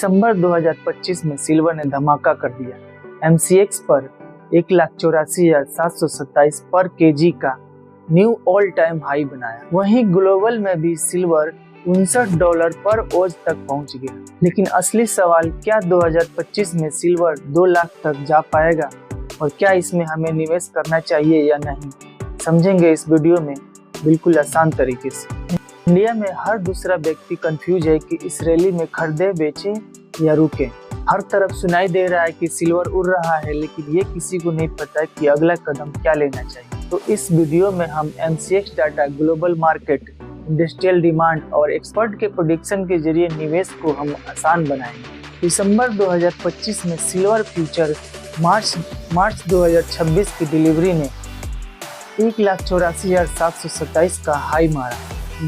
दिसंबर 2025 में सिल्वर ने धमाका कर दिया। एमसीएक्स पर 1,84,727 पर केजी का न्यू ऑल टाइम हाई बनाया। वहीं ग्लोबल में भी सिल्वर $59 पर औंस तक पहुंच गया। लेकिन असली सवाल, क्या 2025 में सिल्वर 2 लाख तक जा पाएगा और क्या इसमें हमें निवेश करना चाहिए या नहीं, समझेंगे इस वीडियो में बिल्कुल आसान तरीके से। इंडिया में हर दूसरा व्यक्ति कंफ्यूज है कि इस रैली में खरीदे, बेचे या रुके। हर तरफ सुनाई दे रहा है कि सिल्वर उड़ रहा है, लेकिन ये किसी को नहीं पता कि अगला कदम क्या लेना चाहिए। तो इस वीडियो में हम MCX data, global market, industrial demand और एक्सपर्ट के प्रेडिक्शन के जरिए निवेश को हम आसान बनाएंगे। दिसंबर 2025 में सिल्वर फ्यूचर मार्च 2026 की डिलीवरी ने 1,84,727 का हाई मारा।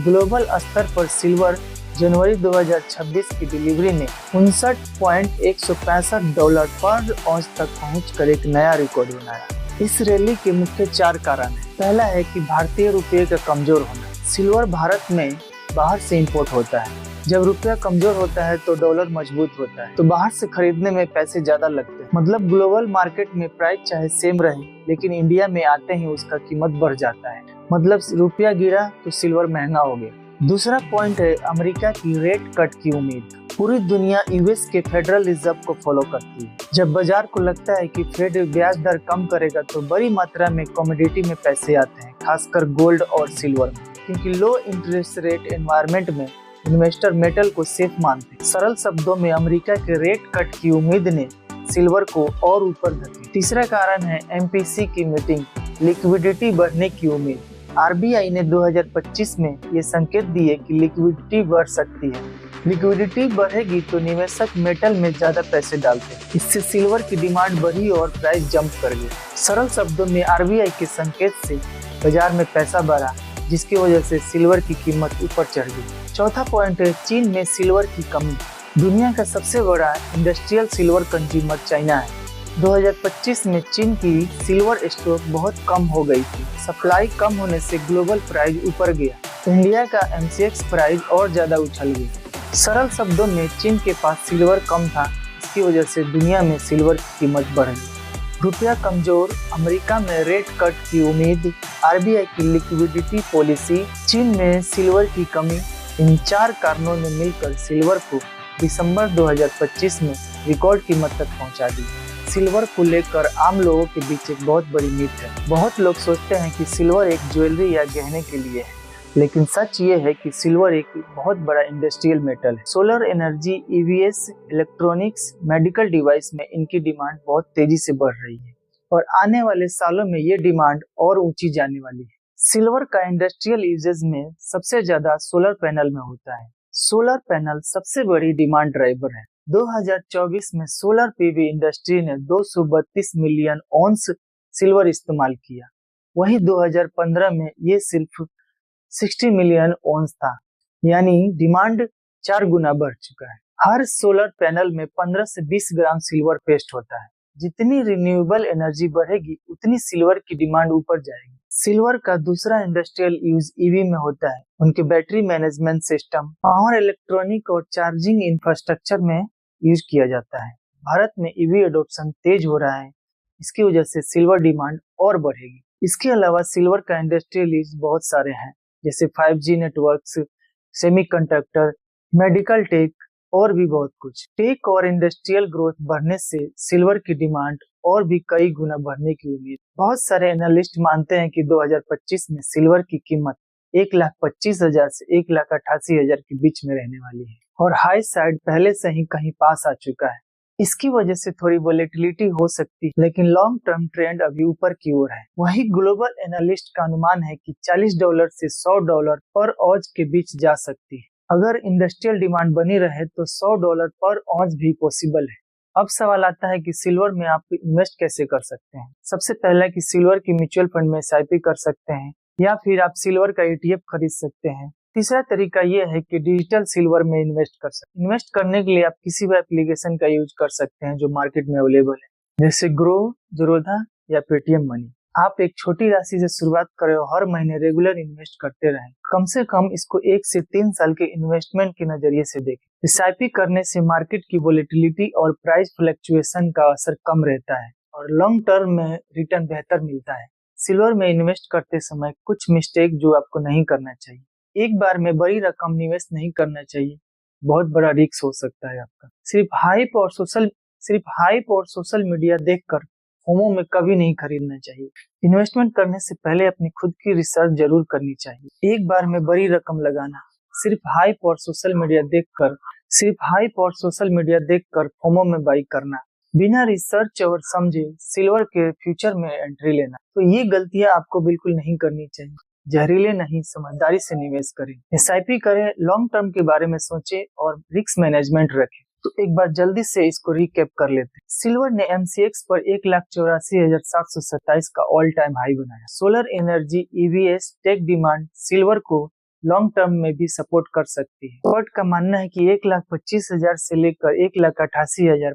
ग्लोबल स्तर पर सिल्वर जनवरी 2026 की डिलीवरी ने $59.165 पर औंस तक पहुंचकर एक नया रिकॉर्ड बनाया। इस रैली के मुख्य 4 कारण हैं। पहला है कि भारतीय रुपये का कमजोर होना। सिल्वर भारत में बाहर से इंपोर्ट होता है। जब रुपया कमजोर होता है तो डॉलर मजबूत होता है, तो बाहर से खरीदने में पैसे ज्यादा लगते हैं। मतलब ग्लोबल मार्केट में प्राइस चाहे सेम रहे, लेकिन इंडिया में आते ही उसका कीमत बढ़ जाता है। मतलब रुपया गिरा तो सिल्वर महंगा हो गया। दूसरा पॉइंट है अमेरिका की रेट कट की उम्मीद। पूरी दुनिया यूएस के फेडरल रिजर्व को फॉलो करती है। जब बाजार को लगता है कि फेड ब्याज दर कम करेगा तो बड़ी मात्रा में कमोडिटी में पैसे आते हैं, खासकर गोल्ड और सिल्वर में, क्योंकि लो इंटरेस्ट रेट एनवायरनमेंट में इन्वेस्टर मेटल को सेफ मानते हैं। सरल शब्दों में अमेरिका के रेट कट की उम्मीद ने सिल्वर को और ऊपर धकेला। तीसरा कारण है एमपीसी की मीटिंग, लिक्विडिटी बढ़ने की उम्मीद। आरबीआई ने 2025 में ये संकेत दिए कि लिक्विडिटी बढ़ सकती है। लिक्विडिटी बढ़ेगी तो निवेशक मेटल में ज्यादा पैसे डालते हैं। इससे सिल्वर की डिमांड बढ़ी और प्राइस जंप कर गया। सरल शब्दों में आरबीआई के संकेत से बाजार में पैसा बढ़ा, जिसकी वजह से सिल्वर की कीमत ऊपर चढ़ गई। चौथा पॉइंट है चीन में सिल्वर की कमी। दुनिया का सबसे बड़ा इंडस्ट्रियल सिल्वर कंज्यूमर चाइना है। 2025 में चीन की सिल्वर स्टॉक बहुत कम हो गई थी। सप्लाई कम होने से ग्लोबल प्राइस ऊपर गया। इंडिया का एमसीएक्स प्राइस और ज्यादा उछल गई। सरल शब्दों में चीन के पास सिल्वर कम था, इसकी वजह से दुनिया में सिल्वर की कीमत बढ़ गई। रुपया कमजोर, अमेरिका में रेट कट की उम्मीद, आरबीआई की लिक्विडिटी पॉलिसी, चीन में सिल्वर की कमी, इन 4 कारणों ने मिलकर सिल्वर को दिसंबर 2025 में रिकॉर्ड कीमत तक पहुंचा दी। सिल्वर को लेकर आम लोगों के बीच एक बहुत बड़ी मिथ है। बहुत लोग सोचते हैं कि सिल्वर एक ज्वेलरी या गहने के लिए है, लेकिन सच ये है कि सिल्वर एक बहुत बड़ा इंडस्ट्रियल मेटल है। Solar energy, EVS, electronics, medical device में इनकी डिमांड बहुत तेजी से बढ़ रही है और आने वाले सालों में ये डिमांड और ऊंची जाने वाली है। सिल्वर का इंडस्ट्रियल यूजेज में सबसे ज्यादा सोलर पैनल में होता है। सोलर पैनल सबसे बड़ी डिमांड ड्राइवर है। 2024 में सोलर पीवी इंडस्ट्री ने 232 मिलियन औंस सिल्वर इस्तेमाल किया। वहीं 2015 में ये सिर्फ 60 मिलियन औंस था, यानी डिमांड 4 गुना बढ़ चुका है। हर सोलर पैनल में 15 से 20 ग्राम सिल्वर पेस्ट होता है। जितनी रिन्यूएबल एनर्जी बढ़ेगी उतनी सिल्वर की डिमांड ऊपर जाएगी। सिल्वर का दूसरा इंडस्ट्रियल यूज ईवी में होता है। उनके battery management system, power electronic और चार्जिंग इंफ्रास्ट्रक्चर में यूज किया जाता है। भारत में ईवी एडॉप्शन तेज हो रहा है, इसकी वजह से सिल्वर डिमांड और बढ़ेगी। इसके अलावा सिल्वर का इंडस्ट्रियल यूज बहुत सारे हैं, जैसे 5G networks, semiconductor, medical take और भी बहुत कुछ। टेक और इंडस्ट्रियल ग्रोथ बढ़ने से सिल्वर की डिमांड और भी कई गुना बढ़ने की उम्मीद। बहुत सारे एनालिस्ट मानते हैं कि 2025 में सिल्वर की कीमत 1,25,000 से 1,88,000 के बीच में रहने वाली है और हाई साइड पहले से ही कहीं पास आ चुका है। इसकी वजह से थोड़ी वोलेटिलिटी हो सकती है, लेकिन लॉन्ग टर्म ट्रेंड अभी ऊपर की ओर है। वहीं ग्लोबल एनालिस्ट का अनुमान है कि $40 से $100 पर औंस के बीच जा सकती है। अगर इंडस्ट्रियल डिमांड बनी रहे तो $100 पर औंस भी पॉसिबल है। अब सवाल आता है कि सिल्वर में आप इन्वेस्ट कैसे कर सकते हैं। सबसे पहला कि सिल्वर की म्यूचुअल फंड में एसआईपी कर सकते हैं, या फिर आप सिल्वर का ईटीएफ खरीद सकते हैं। तीसरा तरीका ये है कि डिजिटल सिल्वर में इन्वेस्ट कर सकते हैं। इन्वेस्ट करने के लिए आप किसी भी एप्लीकेशन का यूज कर सकते हैं जो मार्केट में अवेलेबल है, जैसे ग्रो, ज़रोधा या पेटीएम मनी। आप एक छोटी राशि से शुरुआत करें और हर महीने रेगुलर इन्वेस्ट करते रहें। कम से कम इसको 1 से 3 साल के इन्वेस्टमेंट के नजरिए से देखें। एसआईपी करने से मार्केट की वोलेटिलिटी और प्राइस फ्लक्चुएशन का असर कम रहता है और लॉन्ग टर्म में रिटर्न बेहतर मिलता है। सिल्वर में इन्वेस्ट करते समय कुछ मिस्टेक जो आपको नहीं करना चाहिए। एक बार में बड़ी रकम निवेश नहीं करना चाहिए, बहुत बड़ा रिस्क हो सकता है आपका। सिर्फ हाइप और सोशल मीडिया देखकर फोमो में कभी नहीं खरीदना चाहिए। इन्वेस्टमेंट करने से पहले अपनी खुद की रिसर्च जरूर करनी चाहिए। एक बार में बड़ी रकम लगाना, सिर्फ हाइप और सोशल मीडिया देखकर फोमो में बाई करना, बिना रिसर्च और समझे सिल्वर के फ्यूचर में एंट्री लेना, तो ये गलतियां आपको बिल्कुल नहीं करनी चाहिए। जहरीले नहीं, समझदारी से निवेश करें, एसआईपी करें, लॉन्ग टर्म के बारे में सोचें और रिस्क मैनेजमेंट रखें। तो एक बार जल्दी से इसको रिकैप कर लेते हैं। सिल्वर ने एमसीएक्स पर 1,84,727 का ऑल टाइम हाई बनाया। Solar energy, EVs, tech demand silver को लॉन्ग टर्म में भी सपोर्ट कर सकती है। एक्सपर्ट का मानना है कि 1,25,000 से लेकर 1,88,000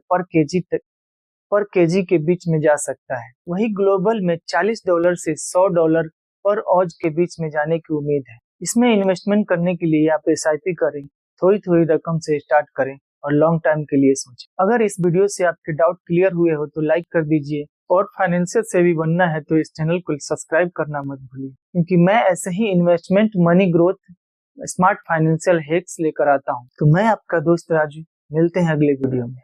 पर केजी के बीच में जा सकता है। वही ग्लोबल में $40 से $100 पर ऑज के बीच में जाने की उम्मीद है। इसमें इन्वेस्टमेंट करने के लिए आप एसआईपी करें, थोड़ी थोड़ी रकम से स्टार्ट करें और लॉन्ग टाइम के लिए सोचें। अगर इस वीडियो से आपके डाउट क्लियर हुए हो तो लाइक कर दीजिए और फाइनेंशियल से भी बनना है तो इस चैनल को सब्सक्राइब करना मत भूलिए, क्योंकि मैं ऐसे ही investment, money growth, smart financial hacks लेकर आता हूँ। तो मैं आपका दोस्त राजू, मिलते हैं अगले वीडियो में।